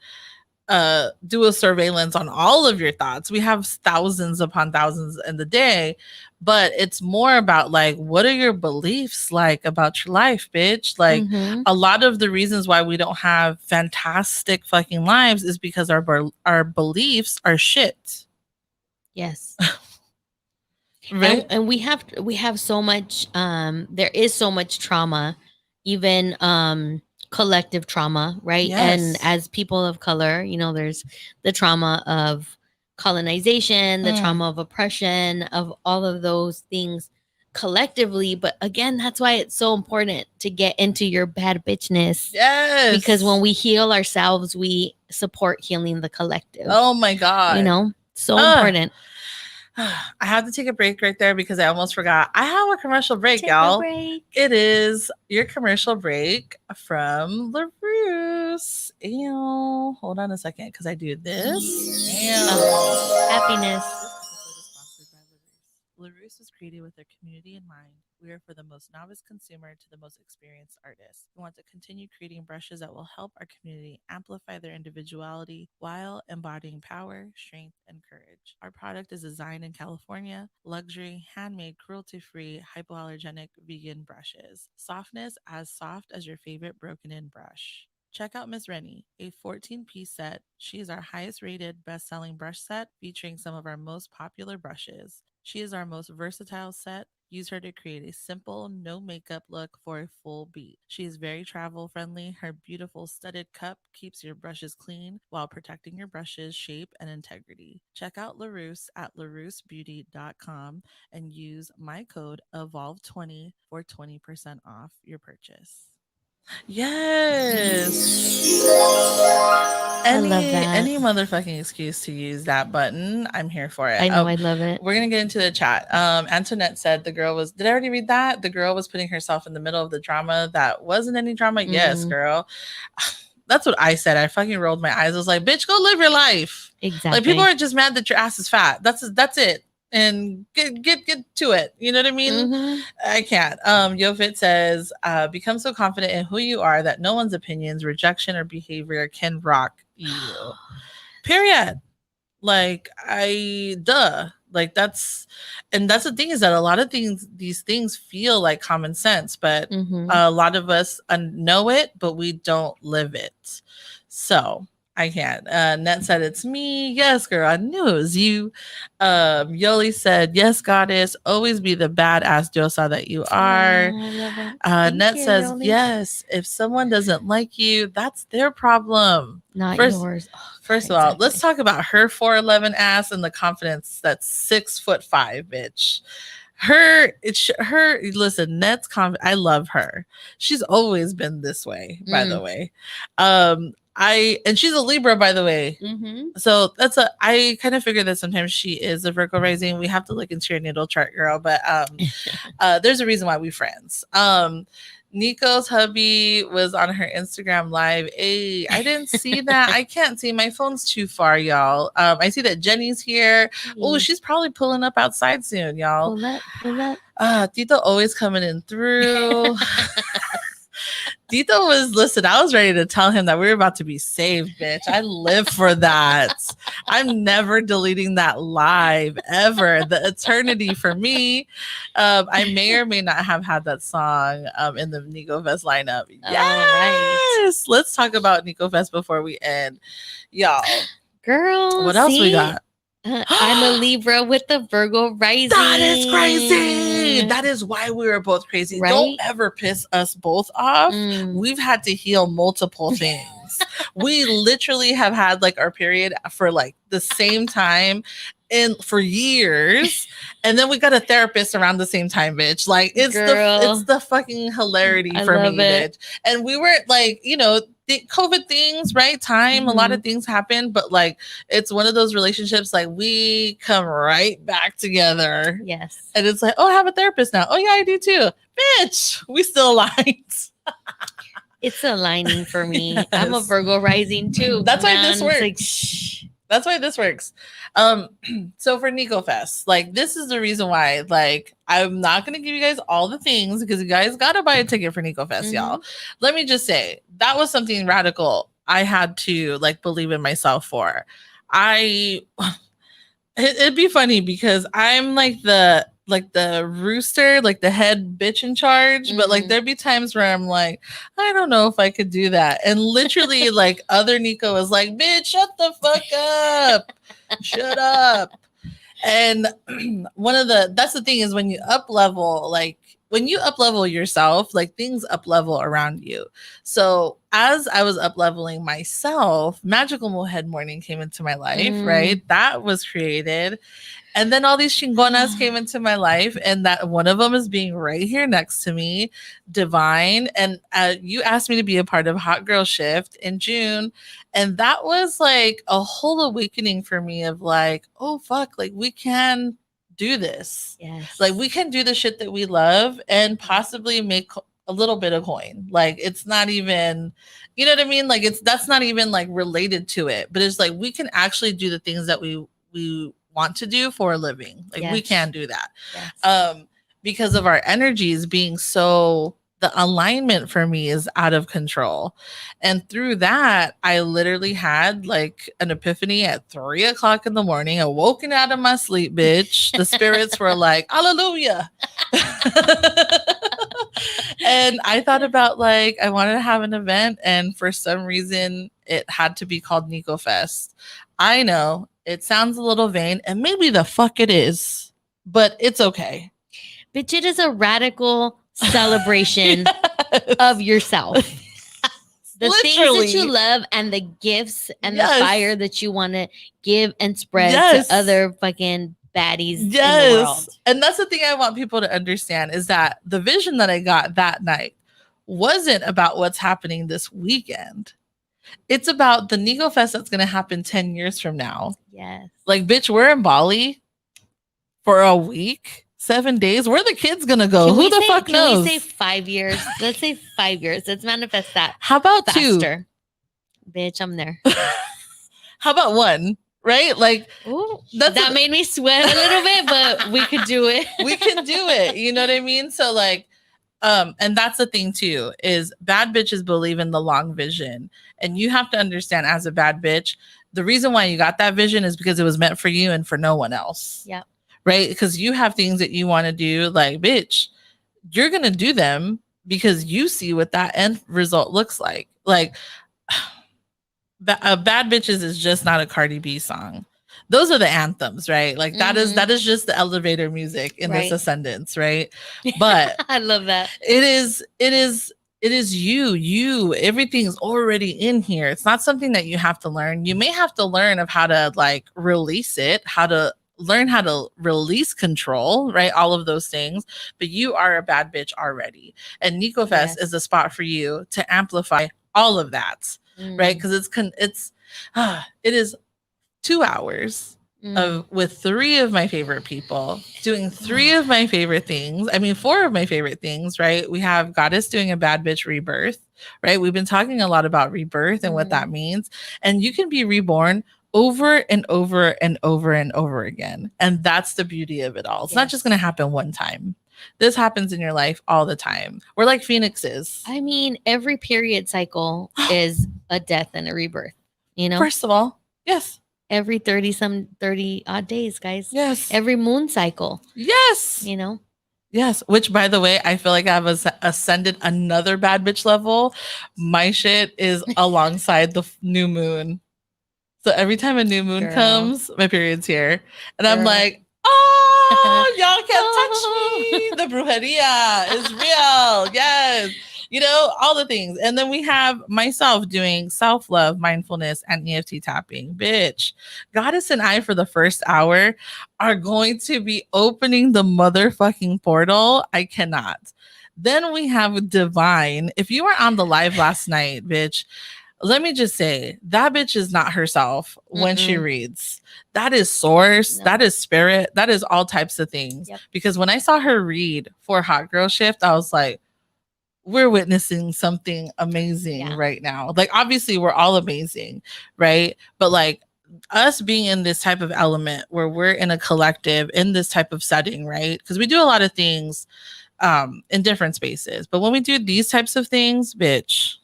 do a surveillance on all of your thoughts. We have thousands upon thousands in the day, but it's more about like, what are your beliefs like about your life, bitch? Like, Mhm. a lot of the reasons why we don't have fantastic fucking lives is because our beliefs are shit. Yes. Right? And we have so much there is so much trauma, even collective trauma, right? And Yes. as people of color, there's the trauma of colonization, the trauma of oppression, of all of those things collectively. But again, that's why it's so important to get into your bad bitchness. Yes. Because when we heal ourselves, we support healing the collective. Oh my god. So important. I have to take a break right there because I almost forgot. I have a commercial break, Take y'all. a break. It is your commercial break from LaRousse. Ew. Hold on a second because I do this. Happiness. LaRousse was created with their community in mind. We are for the most novice consumer to the most experienced artist. We want to continue creating brushes that will help our community amplify their individuality while embodying power, strength, and courage. Our product is designed in California, luxury, handmade, cruelty free, hypoallergenic, vegan brushes. Softness as soft as your favorite broken in brush. Check out Miss Rennie, a 14-piece set. She is our highest rated best selling brush set featuring some of our most popular brushes. She is our most versatile set. Use her to create a simple, no makeup look for a full beat. She is very travel friendly. Her beautiful studded cup keeps your brushes clean while protecting your brush's shape and integrity. Check out LaRousse at laroussebeauty.com and use my code EVOLVE20 for 20% off your purchase. Yes. I love that. Any motherfucking excuse to use that button, I'm here for it. I know, I love it. We're gonna get into the chat. Antoinette said the girl was. Did I already read that? The girl was putting herself in the middle of the drama that wasn't any drama. Yes, girl. That's what I said. I fucking rolled my eyes. I was like, bitch, go live your life. Exactly. Like, people are just mad that your ass is fat. That's it. And get to it. You know what I mean? I can't. Yofit says, become so confident in who you are that no one's opinions, rejection, or behavior can rock you. Period. Like, like that's the thing, is that a lot of these things feel like common sense, but a lot of us know it, but we don't live it. So I can't. Net said, it's me. Yes, girl, I knew it was you. Yoli said, yes, goddess, always be the badass diosa that you are. Net says, Yoli. Yes, if someone doesn't like you, that's their problem, not yours. First of all, let's talk about her 4'11" ass and the confidence that's 6'5", bitch. Listen, Net's confident. I love her. She's always been this way, by the way. And she's a Libra, by the way. So I kind of figure that sometimes she is a Virgo rising. We have to look into your natal chart, girl. But there's a reason why we're friends. Nico's hubby was on her Instagram live. Hey, I didn't see that. I can't see. My phone's too far, y'all. I see that Jenny's here. Oh, she's probably pulling up outside soon, y'all. Pull up. Tito always coming in through. Tito listen, I was ready to tell him that we were about to be saved, bitch. I live for that. I'm never deleting that live ever. The eternity for me. I may or may not have had that song in the Nico Fest lineup. Yes. Right. Let's talk about Nico Fest before we end. Y'all. Girl. What else we got? I'm a Libra with the Virgo rising. That is crazy. That is why we were both crazy. Right? Don't ever piss us both off. We've had to heal multiple things. We literally have had like our period for like the same time for years, and then we got a therapist around the same time, bitch. Like, it's the fucking hilarity for me, bitch. And we were like, the COVID things, right? Time, a lot of things happen, but like, it's one of those relationships, like, we come right back together. Yes. And it's like, oh, I have a therapist now. Oh yeah, I do too. Bitch, we still aligned. It's aligning for me. Yes. I'm a Virgo rising too. That's why this works. Like, shh. That's why this works. So for Nico Fest, like, this is the reason why, like, I'm not going to give you guys all the things because you guys got to buy a ticket for Nico Fest, y'all. Let me just say, that was something radical I had to, like, believe in myself for. It'd be funny because I'm like the rooster, like the head bitch in charge, but like there'd be times where I'm like, I don't know if I could do that. And literally like other Nico is like, bitch, shut the fuck up. Shut up. And that's the thing, is when you up level, like when you up level yourself, like things up level around you. So as I was up leveling myself, Magical Mohead Morning came into my life, right? That was created. And then all these chingonas came into my life, and that one of them is being right here next to me, Divine. And you asked me to be a part of Hot Girl Shift in June. And that was like a whole awakening for me of like, oh, fuck, like we can do this. Yes. Like we can do the shit that we love and possibly make a little bit of coin. Like it's not even, you know what I mean? Like that's not even like related to it, but it's like we can actually do the things that we want to do for a living. Like we can do that. Yes. Because of our energies being so, the alignment for me is out of control. And through that, I literally had like an epiphany at 3 o'clock in the morning, awoken out of my sleep, bitch. The spirits were like, hallelujah. And I thought about like, I wanted to have an event, and for some reason it had to be called Nico Fest. I know it sounds a little vain, and maybe the fuck it is, but it's okay. Bitch, it is a radical celebration of yourself. The things that you love and the gifts and the fire that you want to give and spread to other fucking baddies in the world. And that's the thing I want people to understand, is that the vision that I got that night wasn't about what's happening this weekend. It's about the Nico Fest that's going to happen 10 years from now. Yes. Like, bitch, we're in Bali for a week, 7 days. Where are the kids going to go? Who the fuck knows? Can we say 5 years? Let's say 5 years. Let's manifest that. How about faster? 2? Bitch, I'm there. How about 1? Right? Like, ooh, that made me sweat a little bit, but we could do it. We can do it. You know what I mean? So like, and that's the thing too, is bad bitches believe in the long vision. And you have to understand, as a bad bitch, the reason why you got that vision is because it was meant for you and for no one else. Yeah. Right? Because you have things that you want to do, like, bitch, you're going to do them because you see what that end result looks like. Like, Bad Bitches is just not a Cardi B song. Those are the anthems, right? Like, that is just the elevator music in this ascendance, right? But I love that. It is you. Everything's already in here. It's not something that you have to learn. You may have to learn of how to like release it, how to learn how to release control, right? All of those things. But you are a bad bitch already. And Nico Fest is a spot for you to amplify all of that. Right? Because it is 2 hours of with 3 of my favorite people doing 3 of my favorite things. I mean, 4 of my favorite things, right? We have Goddess doing a bad bitch rebirth, right? We've been talking a lot about rebirth and what that means. And you can be reborn over and over and over and over again. And that's the beauty of it all. It's not just going to happen one time. This happens in your life all the time. We're like phoenixes. I mean, every period cycle is a death and a rebirth, you know? First of all, yes. Every 30 odd days, guys. Yes. Every moon cycle. Yes. You know? Yes. Which, by the way, I feel like I've ascended another bad bitch level. My shit is alongside the new moon. So every time a new moon comes, my period's here. And I'm like, oh, y'all can't touch me. The brujeria is real. Yes. You know, all the things. And then we have myself doing self-love, mindfulness, and EFT tapping. Bitch, Goddess and I, for the first hour, are going to be opening the motherfucking portal. I cannot. Then we have Divine. If you were on the live last night, bitch, let me just say, that bitch is not herself when she reads. That is source. No. That is spirit. That is all types of things. Yep. Because when I saw her read for Hot Girl Shift, I was like, we're witnessing something amazing right now. Like, obviously, we're all amazing, right? But like, us being in this type of element where we're in a collective, in this type of setting, right? Because we do a lot of things in different spaces. But when we do these types of things, bitch,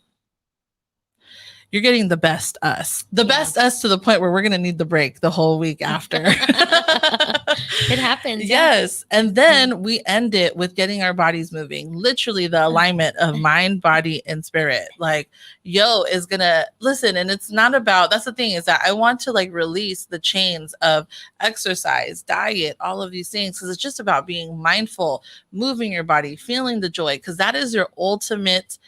you're getting the best us. The best us to the point where we're going to need the break the whole week after. It happens. Yes. And then we end it with getting our bodies moving. Literally the alignment of mind, body, and spirit. Like, yo is going to listen. And it's not about, that's the thing, is that I want to like release the chains of exercise, diet, all of these things. Because it's just about being mindful, moving your body, feeling the joy. Because that is your ultimate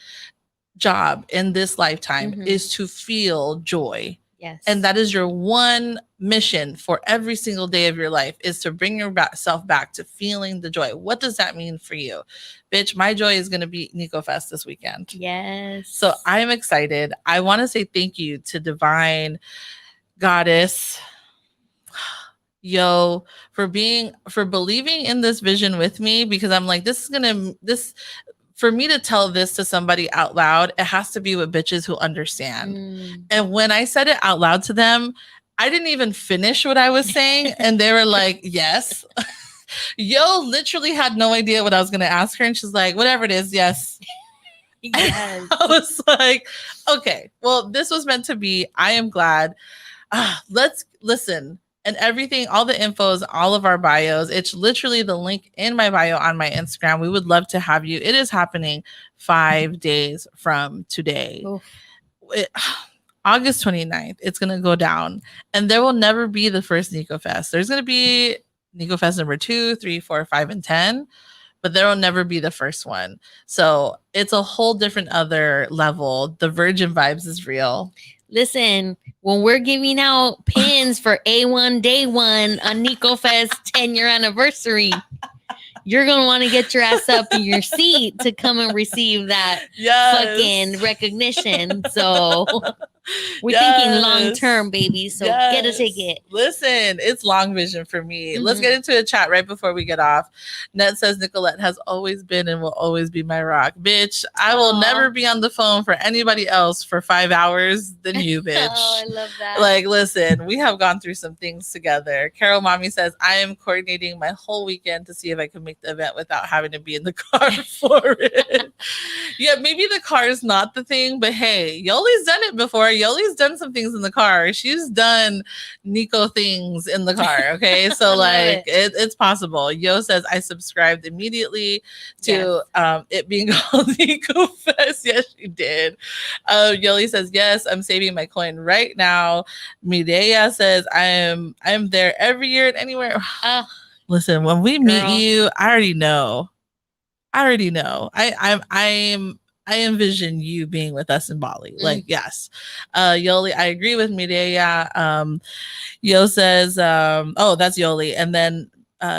job in this lifetime, is to feel joy. Yes. And that is your one mission for every single day of your life, is to bring yourself back to feeling the joy. What does that mean for you? Bitch, my joy is going to be Nico Fest this weekend. Yes. So I'm excited. I want to say thank you to Divine, Goddess, yo, for believing in this vision with me, because I'm like, for me to tell this to somebody out loud, it has to be with bitches who understand. And when I said it out loud to them, I didn't even finish what I was saying. And they were like, yes. Yo literally had no idea what I was going to ask her. And she's like, whatever it is, yes. Yes. I was like, okay, well, this was meant to be. I am glad. Let's listen. And everything, all the infos, all of our bios, it's literally the link in my bio on my Instagram. We would love to have you. It is happening 5 days from today. August 29th, it's going to go down. And there will never be the first Nico Fest. There's going to be Nico Fest number 2, 3, 4, 5, and 10. But there will never be the first one. So it's a whole different other level. The virgin vibes is real. Listen, when we're giving out pins for A1 Day 1 on Nico Fest 10-year anniversary, you're going to want to get your ass up in your seat to come and receive that fucking recognition. So we're thinking long term, baby. So get a ticket. Listen, it's long vision for me. Let's get into a chat right before we get off. Ned says Nicolette has always been and will always be my rock. Bitch, I will never be on the phone for anybody else for 5 hours than you, bitch. Oh, I love that. Like, listen, we have gone through some things together. Carol Mommy says, I am coordinating my whole weekend to see if I can make the event without having to be in the car for it. Yeah, maybe the car is not the thing, but hey, Yoli's done it before. Yoli's done some things in the car. She's done Nico things in the car. Okay. So like it's possible. Yo says I subscribed immediately to it being called Nico Fest. Yes, she did. Yoli says, yes, I'm saving my coin right now. Mireya says I am there every year and anywhere. Listen, when we meet you, I already know. I envision you being with us in Bali. Like, yes. Yoli, I agree with Mireya. Yo says, oh, that's Yoli. And then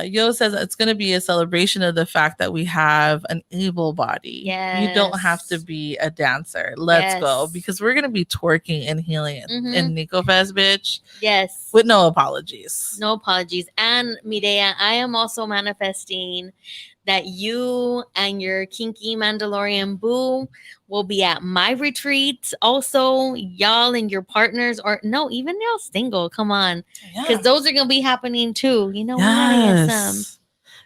Yo says it's going to be a celebration of the fact that we have an able body. Yes. You don't have to be a dancer. Let's go. Because we're going to be twerking and healing in Nico Fest, bitch. Yes. With no apologies. No apologies. And Mireya, I am also manifesting that you and your kinky Mandalorian boo will be at my retreat. Also, y'all and your partners, or no, even y'all single. Come on, because those are gonna be happening too. You know, we gotta get some.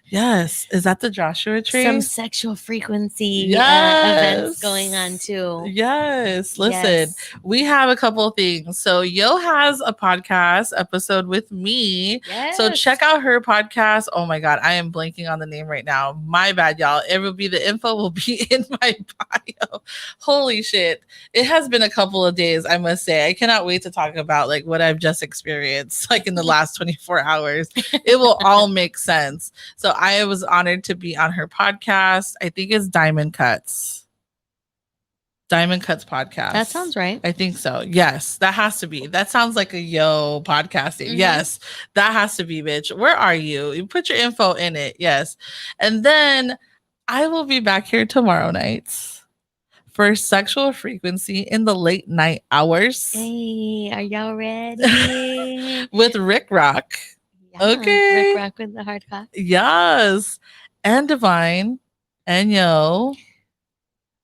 Yes, is that the Joshua tree? Some sexual frequency events going on too. Yes, listen, we have a couple of things. So Yo has a podcast episode with me. Yes. So check out her podcast. Oh my God, I am blanking on the name right now. My bad, y'all. It will be the info will be in my bio. Holy shit. It has been a couple of days, I must say. I cannot wait to talk about like what I've just experienced like in the last 24 hours. It will all make sense. So I was honored to be on her podcast. I think it's Diamond Cuts podcast. That sounds right. I think so. Yes, that has to be. That sounds like a Yo podcasting. Yes, that has to be, bitch. Where are you? You put your info in it. Yes. And then I will be back here tomorrow nights for Sexual Frequency in the late night hours. Hey, are y'all ready? With Rick Rock. Okay. Rick Rock with the hard cock. Yes. And Divine and Yo.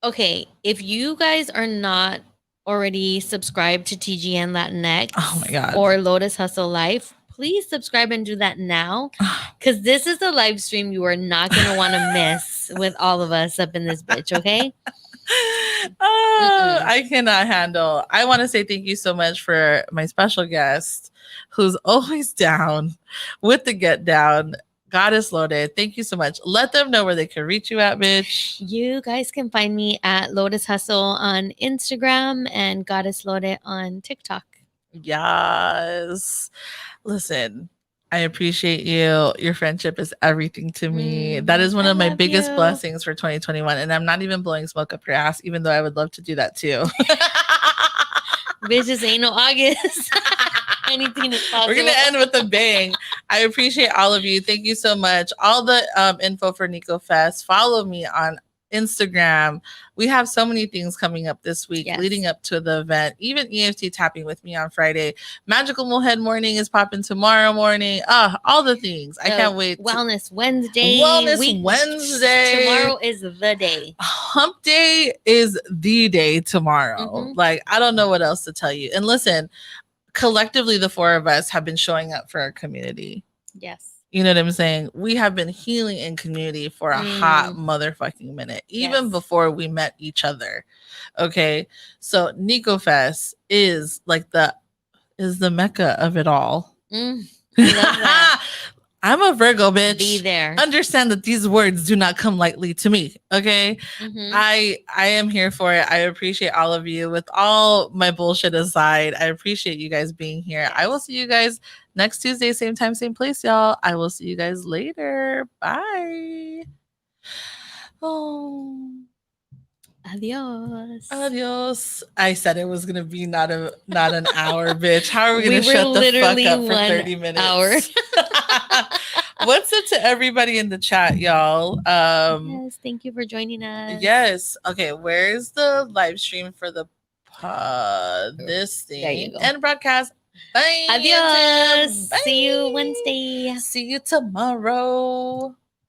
Okay. If you guys are not already subscribed to TGN Latinx oh my God. or Lotus Hustle Life, please subscribe and do that now. Because this is a live stream you are not going to want to miss with all of us up in this bitch. Okay. I cannot handle. I want to say thank you so much for my special guest who's always down with the get down, Goddess Loaded. Thank you so much. Let them know where they can reach you at, bitch. You guys can find me at Lotus Hustle on Instagram and Goddess Loaded on TikTok. Yes. Listen, I appreciate you. Your friendship is everything to me. That is one of my biggest blessings for 2021. And I'm not even blowing smoke up your ass, even though I would love to do that too. Bitches ain't no August. Anything is possible. We're going to end with a bang. I appreciate all of you. Thank you so much. All the info for Nico Fest. Follow me on Instagram. We have so many things coming up this week leading up to the event. Even EFT tapping with me on Friday. Magical Mohead morning is popping tomorrow morning. All the things. I can't wait. Wellness Wednesday. Wednesday. Tomorrow is the day. Hump day is the day tomorrow. Like, I don't know what else to tell you. And listen, collectively, the four of us have been showing up for our community. Yes. You know what I'm saying? We have been healing in community for a hot motherfucking minute, even before we met each other. Okay. So Nico Fest is like the mecca of it all. I love that. I'm a Virgo, bitch. Be there. Understand that these words do not come lightly to me. Okay. I am here for it. I appreciate all of you. With all my bullshit aside, I appreciate you guys being here. I will see you guys next Tuesday, same time, same place, y'all. I will see you guys later. Bye. Oh. Adios. I said it was gonna be not an hour, bitch. How are we gonna shut the fuck up for 30 minutes? Hour. What's up to everybody in the chat, y'all? Yes, thank you for joining us. Yes. Okay, where's the live stream for the this There you thing go. and broadcast? Bye. Adios. Bye. See you Wednesday. See you tomorrow.